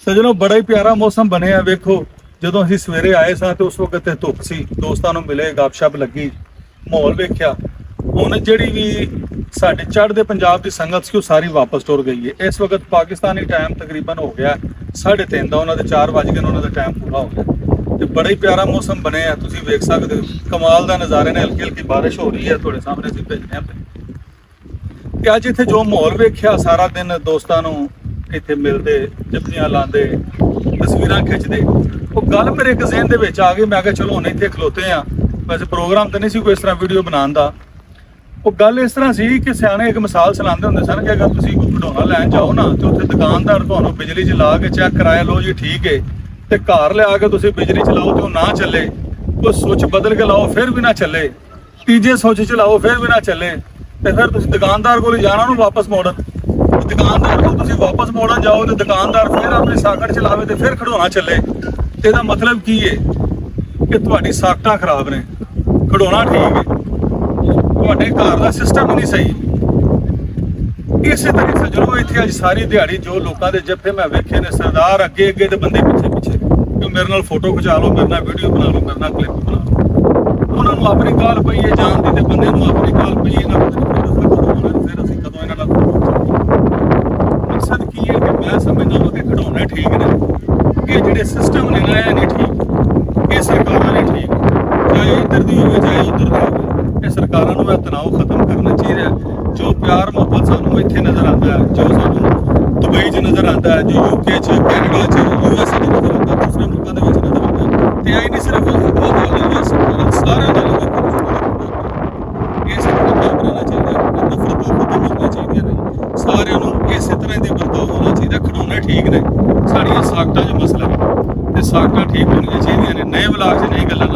ਸੱਜਣੋ ਬੜਾ ਹੀ ਪਿਆਰਾ ਮੌਸਮ ਬਣਿਆ। ਵੇਖੋ ਜਦੋਂ ਅਸੀਂ ਸਵੇਰੇ ਆਏ ਸਾਂ ਤੇ ਉਸ ਵਕਤ ਤੇ ਧੁੱਪ ਸੀ, ਦੋਸਤਾਂ ਨੂੰ ਮਿਲੇ, ਗੱਪਸ਼ਪ ਲੱਗੀ, ਮਾਹੌਲ ਵੇਖਿਆ। ਹੁਣ ਜਿਹੜੀ ਵੀ ਸਾਡੇ ਚੜ੍ਹਦੇ ਪੰਜਾਬ ਦੀ ਸੰਗਤ ਸੀ ਉਹ ਸਾਰੀ ਵਾਪਸ ਟੁਰ ਗਈ ਹੈ। ਇਸ ਵਕਤ ਪਾਕਿਸਤਾਨੀ ਟਾਈਮ ਤਕਰੀਬਨ ਹੋ ਗਿਆ 3:30 ਦਾ, ਉਹਨਾਂ ਦੇ 4 ਵਜ ਗਏ, ਉਹਨਾਂ ਦਾ ਟਾਈਮ ਪੂਰਾ ਹੋ ਗਿਆ ਤੇ ਬੜਾ ਹੀ ਪਿਆਰਾ ਮੌਸਮ ਬਣਿਆ। ਤੁਸੀਂ ਵੇਖ ਸਕਦੇ ਹੋ ਕਮਾਲ ਦਾ ਨਜ਼ਾਰੇ ਨੇ। ਹਲਕੀ ਹਲਕੀ ਬਾਰਿਸ਼ ਹੋ ਰਹੀ ਹੈ, ਤੁਹਾਡੇ ਸਾਹਮਣੇ ਅਸੀਂ ਭੇਜਦੇ ਹਾਂ ਤੇ ਅੱਜ ਇੱਥੇ ਜੋ ਮਾਹੌਲ ਵੇਖਿਆ, ਸਾਰਾ ਦਿਨ ਦੋਸਤਾਂ ਨੂੰ ਇੱਥੇ ਮਿਲਦੇ, ਜੱਫੀਆਂ ਲਾਉਂਦੇ, ਤਸਵੀਰਾਂ ਖਿੱਚਦੇ, ਉਹ ਗੱਲ ਮੇਰੇ ਇੱਕ ਜ਼ਿਹਨ ਦੇ ਵਿੱਚ ਆ ਗਈ। ਮੈਂ ਕਿਹਾ ਚਲੋ ਹੁਣ ਇੱਥੇ ਖਲੋਤੇ ਆ, ਵੈਸੇ ਪ੍ਰੋਗਰਾਮ ਤਾਂ ਨਹੀਂ ਸੀ ਕੋਈ ਇਸ ਤਰ੍ਹਾਂ ਵੀਡੀਓ ਬਣਾਉਣ ਦਾ। ਉਹ ਗੱਲ ਇਸ ਤਰ੍ਹਾਂ ਸੀ ਕਿ ਸਿਆਣੇ ਇੱਕ ਮਿਸਾਲ ਸੁਣਾਉਂਦੇ ਹੁੰਦੇ ਸਨ ਕਿ ਅਗਰ ਤੁਸੀਂ ਕੋਈ ਖਿਡੌਣਾ ਲੈਣ ਜਾਓ ਨਾ ਤੇ ਉੱਥੇ ਦੁਕਾਨਦਾਰ ਤੁਹਾਨੂੰ ਬਿਜਲੀ 'ਚ ਲਾ ਕੇ ਚੈੱਕ ਕਰਾਇਆ, ਲਓ ਜੀ ਠੀਕ ਹੈ, ਤੇ ਘਰ ਲਿਆ ਕੇ ਤੁਸੀਂ ਬਿਜਲੀ ਚਲਾਓ ਤੇ ਉਹ ਨਾ ਚੱਲੇ, ਉਹ ਸੁੱਚ ਬਦਲ ਕੇ ਲਾਓ ਫਿਰ ਵੀ ਨਾ ਚੱਲੇ, ਤੀਜੇ ਸੁੱਚ ਚਲਾਓ ਫਿਰ ਵੀ ਨਾ ਚੱਲੇ, ਤੇ ਫਿਰ ਤੁਸੀਂ ਦੁਕਾਨਦਾਰ ਕੋਲ ਜਾਣਾ ਉਹਨੂੰ ਵਾਪਸ ਮੋੜਨ। ਦੁਕਾਨਦਾਰ ਕੋਲ ਤੁਸੀਂ ਵਾਪਸ ਮੋੜਨ ਜਾਓ ਤੇ ਦੁਕਾਨਦਾਰ ਫਿਰ ਆਪਣੀ ਸਾਕਟ ਚਲਾਵੇ ਤੇ ਫਿਰ ਖਿਡੌਣਾ ਚੱਲੇ। ਤੇ ਇਹਦਾ ਮਤਲਬ ਕੀ ਹੈ ਕਿ ਤੁਹਾਡੀ ਸਾਕਟਾਂ ਖਰਾਬ ਨੇ, ਖਿਡੌਣਾ ਠੀਕ ਹੈ, ਤੁਹਾਡੇ ਘਰ ਦਾ ਸਿਸਟਮ ਹੀ ਨਹੀਂ ਸਹੀ। ਇਸੇ ਤਰ੍ਹਾਂ ਸੱਜਣੋ ਇੱਥੇ ਅੱਜ ਸਾਰੀ ਦਿਹਾੜੀ ਜੋ ਲੋਕਾਂ ਦੇ ਜੱਫੇ ਮੈਂ ਵੇਖੇ ਨੇ, ਸਰਦਾਰ ਅੱਗੇ ਅੱਗੇ ਤੇ ਬੰਦੇ ਪਿੱਛੇ ਪਿੱਛੇ, ਕਿ ਮੇਰੇ ਨਾਲ ਫੋਟੋ ਖਿਚਾ ਲਓ, ਮੇਰੇ ਨਾਲ ਵੀਡੀਓ ਬਣਾ ਲਓ, ਮੇਰੇ ਨਾਲ ਕਲਿੱਪ ਬਣਾ ਲਓ। ਉਹਨਾਂ ਨੂੰ ਆਪਣੀ ਕਾਲ ਪਈ ਹੈ ਜਾਣ ਦੀ ਤੇ ਬੰਦੇ ਨੂੰ ਆਪਣੀ ਕਾਲ ਪਈ ਹੈ ਨਾ, ਫਿਰ ਅਸੀਂ ਕਦੋਂ ਇਹਨਾਂ ਨਾਲ ਮਕਸਦ ਕੀ ਹੈ ਕਿ ਮੈਂ ਸਮਝਦਾ ਹਾਂ ਕਿ ਖਿਡੌਣੇ ਠੀਕ ਨੇ, ਇਹ ਜਿਹੜੇ ਸਿਸਟਮ ਨੇ ਨਾ ਇਹ ਨਹੀਂ ਠੀਕ, ਇਹ ਸਰਕਾਰਾਂ ਨੇ ਠੀਕ, ਚਾਹੇ ਇੱਧਰ ਦੀ ਹੋਵੇ ਚਾਹੇ ਉੱਧਰ ਦੀ ਹੋਵੇ, ਇਹ ਸਰਕਾਰਾਂ ਨੂੰ ਇਹ ਤਣਾਅ ਖਤਮ ਕਰਨਾ ਚਾਹੀਦਾ। ਜੋ ਪਿਆਰ ਮੁਹੱਬਤ ਸਾਨੂੰ ਇੱਥੇ ਨਜ਼ਰ ਆਉਂਦਾ ਹੈ, ਜੋ ਸਾਨੂੰ ਦੁਬਈ 'ਚ ਨਜ਼ਰ ਆਉਂਦਾ ਹੈ, ਜੋ UK 'ਚ, ਕੈਨੇਡਾ 'ਚ, USA 'ਚ ਨਜ਼ਰ ਆਉਂਦਾ, ਦੂਸਰੇ ਮੁਲਕਾਂ ਦੇ ਵਿੱਚ ਨਜ਼ਰ ਆਉਂਦਾ, ਤੇ ਇਹ ਨਹੀਂ ਸਿਰਫ ਸਾਰਿਆਂ ਦਾ ਇਸੇ ਤਰ੍ਹਾਂ ਪਿਆਰ ਰਹਿਣਾ ਚਾਹੀਦਾ, ਨਫ਼ਰਤਾਂ ਖਤਮ ਹੋਣੀਆਂ ਚਾਹੀਦੀਆਂ ਨੇ, ਸਾਰਿਆਂ ਨੂੰ ਇਸੇ ਤਰ੍ਹਾਂ ਦੀ ਵਰਤਾਓ ਹੋਣਾ ਚਾਹੀਦਾ। ਖਿਡੌਣੇ ਠੀਕ ਨੇ, ਸਾਡੀਆਂ ਸਾਕਟਾਂ 'ਚ ਮਸਲਾ ਤੇ ਸਾਕਟਾਂ ਠੀਕ ਹੋਣੀਆਂ ਚਾਹੀਦੀਆਂ ਨੇ। ਨਏ ਵਲਾਗ 'ਚ ਨਹੀਂ ਗੱਲਾਂ